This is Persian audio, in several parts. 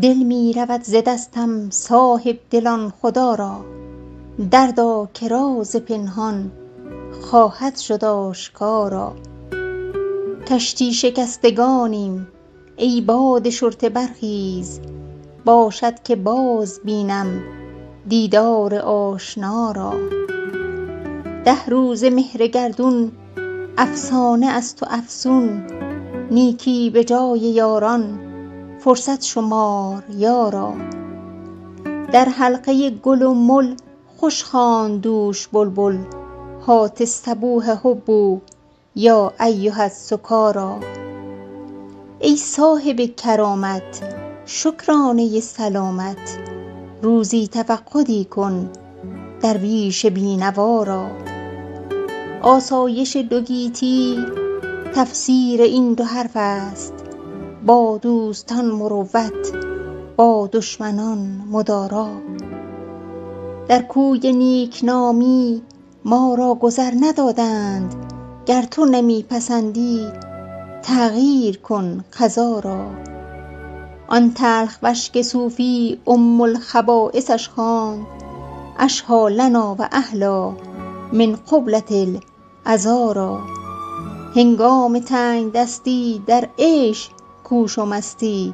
دل می رود ز دستم صاحب دلان خدا را، دردا که راز پنهان خواهد شد آشکارا. کشتی شکستگانیم ای باد شرطه برخیز، باشد که باز بینم دیدار آشنا را. 10 روزه مهر گردون افسانه است و افسون، نیکی به جای یاران فرصت شمار یارا. در حلقه گل و مل خوش خواند دوش بلبل، هات الصبوح حبوا یا ایها السکارا. ای صاحب کرامت شکرانه سلامت، روزی تفقدی کن درویش بینوا را. آسایش 2 گیتی تفسیر این 2 حرف است، با دوستان مروت با دشمنان مدارا. در کوی نیکنامی ما را گذر ندادند، گر تو نمی پسندی تغییر کن قضا را. آن تلخ وشک صوفی ام الخبایثش خواند، اشهی لنا و احلی من قبلة العذارا. هنگام تنگ دستی در عیش کوش و مستی،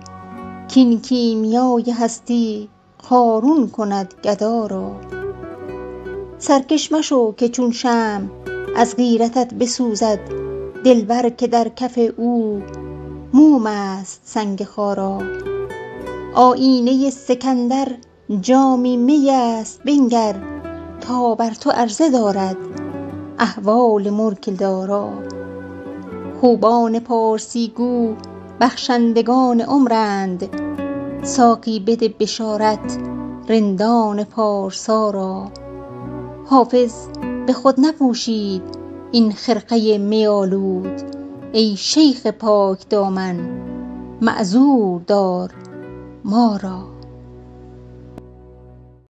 کین کیمیای هستی قارون کند گدا را. سرکش مشو که چون شمع از غیرتت بسوزد دلبر که در کف او موم است سنگ خارا. آیینه سکندر جامی می است بنگر، تا بر تو عرضه دارد احوال ملک دارا. خوبان پارسی گو بخشندگان عمرند، ساقی بده بشارت رندان پارسا را. حافظ به خود نپوشید این خرقه می آلود، ای شیخ پاک دامن معذور دار ما را.